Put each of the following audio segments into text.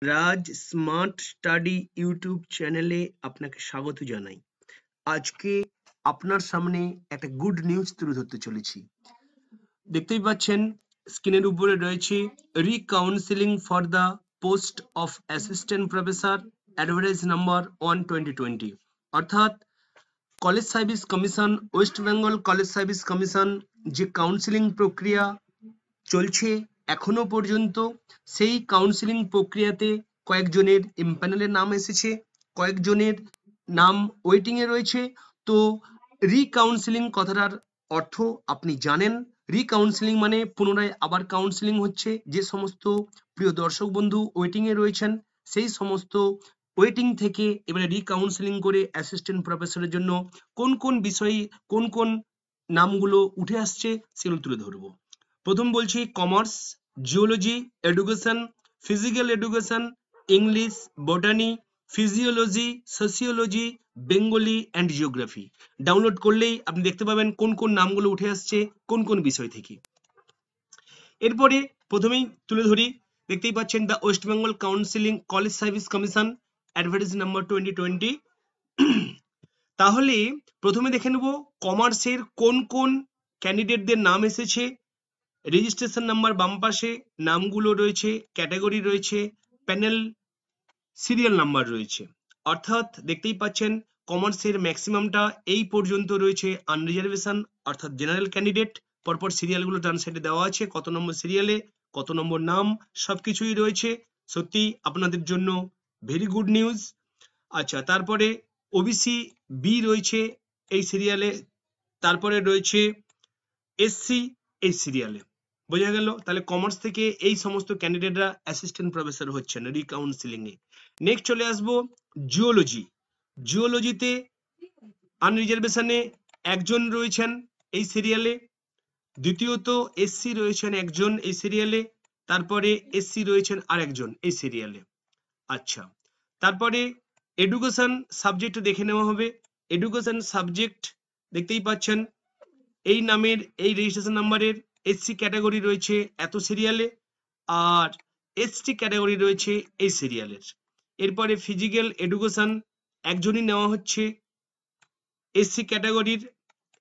রাজ smart study YouTube চ্যানেলে আপনাকে স্বাগত জানাই। আজকে আপনার সামনে একটা গুড নিউজ তুলে ধরতে চলেছি। দেখতেই পাচ্ছেন স্ক্রিনের উপরে রয়েছে recounselling for the post of assistant professor advertise number 1/2020, অর্থাৎ college service commission, west Bengal college service commission যে কাউন্সিলিং প্রক্রিয়া চলছে এখনো পর্যন্ত, সেই কাউন্সিলিং প্রক্রিয়াতে কয়েকজনের ইমপ্যানেলের নাম এসেছে, কয়েকজনের নাম ওয়েটিং এ রয়েছে। তো রিকাউন্সিলিং কথাটার অর্থ আপনি জানেন। রিকাউন্সিলিং মানে পুনরায় আবার কাউন্সিলিং হচ্ছে। যে সমস্ত প্রিয় দর্শক বন্ধু ওয়েটিং এ রয়েছেন, সেই সমস্ত ওয়েটিং থেকে এবারে রিকাউন্সিলিং করে অ্যাসিস্ট্যান্ট প্রফেসরের জন্য কোন কোন বিষয়ে কোন কোন নামগুলো উঠে আসছে সেগুলো তুলে ধরবো। প্রথম বলছি commerce, geology, education, physical education, English, বটানি, physiology, sociology, Bengali and geography. Download করলেই আপনি দেখতে পাবেন কোন কোন নামগুলো উঠে আসছে কোন কোন বিষয় থেকে। এরপরে প্রথমেই তুলে ধরি, দেখতেই পাচ্ছেন the West Bengal counselling college service commission advertise number 2020। তাহলে প্রথমে দেখে নেব কমার্সের কোন কোন ক্যান্ডিডেটদের নাম এসেছে। রেজিস্ট্রেশন নাম্বার বাম পাশে নামগুলো রয়েছে, ক্যাটাগরি রয়েছে, প্যানেল সিরিয়াল নাম্বার রয়েছে। অর্থাৎ দেখতেই পাচ্ছেন কমার্সের ম্যাক্সিমামটা এই পর্যন্ত রয়েছে আনরিজার্ভেশন, অর্থাৎ জেনারেল ক্যান্ডিডেট। পরপর সিরিয়ালগুলো ডান সাইডে দেওয়া আছে, কত নম্বর সিরিয়ালে কত নম্বর নাম সবকিছুই রয়েছে। সত্যি আপনাদের জন্য ভেরি গুড নিউজ। আচ্ছা, তারপরে ওবিসি বি রয়েছে এই সিরিয়ালে, তারপরে রয়েছে এসসি এই সিরিয়ালে। বোঝা গেল? তাহলে কমার্স থেকে এই সমস্ত ক্যান্ডিডেটরা অ্যাসিস্ট্যান্ট প্রফেসর হচ্ছেন রিকাউন্সিলিং এ। নেক্সট চলে আসবো জিওলজি। জিওলজিতে আনরিজার্ভেশনে একজন রয়েছেন এই সিরিয়ালে, দ্বিতীয়ত এসসি রয়েছেন একজন এই সিরিয়ালে, তারপরে এসসি রয়েছেন আরেকজন এই সিরিয়ালে। আচ্ছা, তারপরে এডুকেশন সাবজেক্ট দেখে নেওয়া হবে। এডুকেশন সাবজেক্ট দেখতেই পাচ্ছেন এই নামের এই রেজিস্ট্রেশন নাম্বারের এসসি ক্যাটাগরি রয়েছে এত সিরিয়ালে, আর এসটি ক্যাটাগরি রয়েছে এই সিরিয়ালের। এরপরে ফিজিক্যাল এডুকেশন একজনই নেওয়া হচ্ছে এসসি ক্যাটাগরির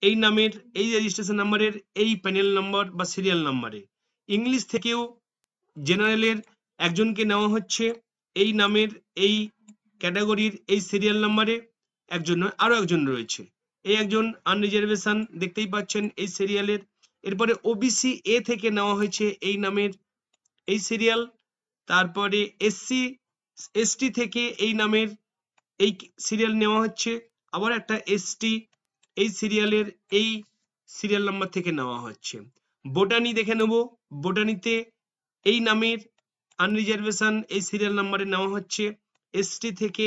এই নামের এই রেজিস্ট্রেশন নাম্বারের এই প্যানেল নাম্বার বা সিরিয়াল নাম্বারে। ইংলিশ থেকেও জেনারেলের একজনকে নেওয়া হচ্ছে এই নামের এই ক্যাটাগরির এই সিরিয়াল নাম্বারে, একজন নয় আরো একজন রয়েছে, এই একজন আনরিজার্ভেশন দেখতেই পাচ্ছেন এই সিরিয়ালের। এরপরে ওবিসি এ থেকে নেওয়া হয়েছে এই নামের এই সিরিয়াল, তারপরে এসসি এসটি থেকে এই নামের এই সিরিয়াল নেওয়া হচ্ছে, আবার একটা এসটি এই সিরিয়ালের এই সিরিয়াল নাম্বার থেকে নেওয়া হচ্ছে। বোটানি দেখে নেব, বোটানিতে এই নামের আনরিজার্ভেশন এই সিরিয়াল নাম্বারে নেওয়া হচ্ছে, এসটি থেকে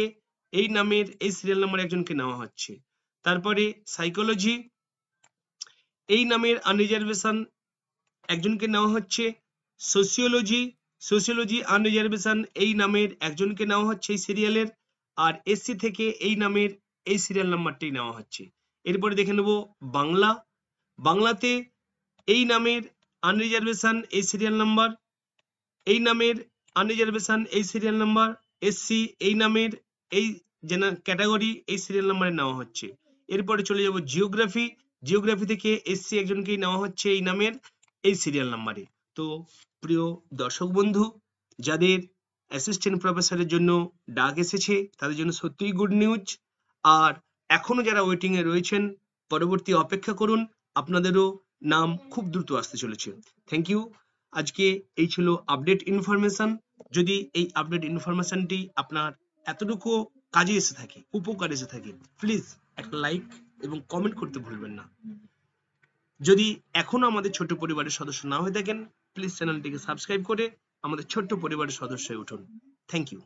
এই নামের এই সিরিয়াল নাম্বার একজনকে নেওয়া হচ্ছে। তারপরে সাইকোলজি এই নামের আনরিজার্ভেশন একজনকে নেওয়া হচ্ছে, সোসিওলজি সোসিওলজি আনরিজার্ভেশন এই নামের একজনকে নেওয়া হচ্ছে এই সিরিয়ালের, আর এসসি থেকে এই নামের এই সিরিয়াল নাম্বারটি নেওয়া হচ্ছে। এরপরে দেখে নেব বাংলা। বাংলাতে এই নামের আনরিজার্ভেশন এই সিরিয়াল নাম্বার, এই নামের আনরিজার্ভেশন এই সিরিয়াল নাম্বার, এসসি এই নামের এই ক্যাটাগরি এই সিরিয়াল নাম্বারে নেওয়া হচ্ছে। এরপরে চলে যাব জিওগ্রাফি। জিওগ্রাফি থেকে এসসি একজনকেই নেওয়া হচ্ছে এই নামের এই সিরিয়াল নাম্বারে। তো প্রিয় দর্শক বন্ধু, যাদের অ্যাসিস্ট্যান্ট প্রফেসরের জন্য ডাক এসেছে তাদের জন্য সত্যিই গুড নিউজ। আর এখনো যারা ওয়েটিং এ রয়েছেন পরবর্তী অপেক্ষা করুন, আপনাদেরও নাম খুব দ্রুত আসতে চলেছে। Thank you. আজকে এই ছিল আপডেট ইনফরমেশন। যদি এই আপডেট ইনফরমেশনটি আপনার এতটুকু কাজে এসে থাকে, উপকার এসে থাকে, প্লিজ একটা লাইক এবং কমেন্ট করতে ভুলবেন না। যদি এখনো আমাদের ছোট্ট পরিবারের সদস্য না হয়ে থাকেন, প্লিজ চ্যানেলটিকে সাবস্ক্রাইব করে আমাদের ছোট্ট পরিবারের সদস্য হয়ে উঠুন। Thank you.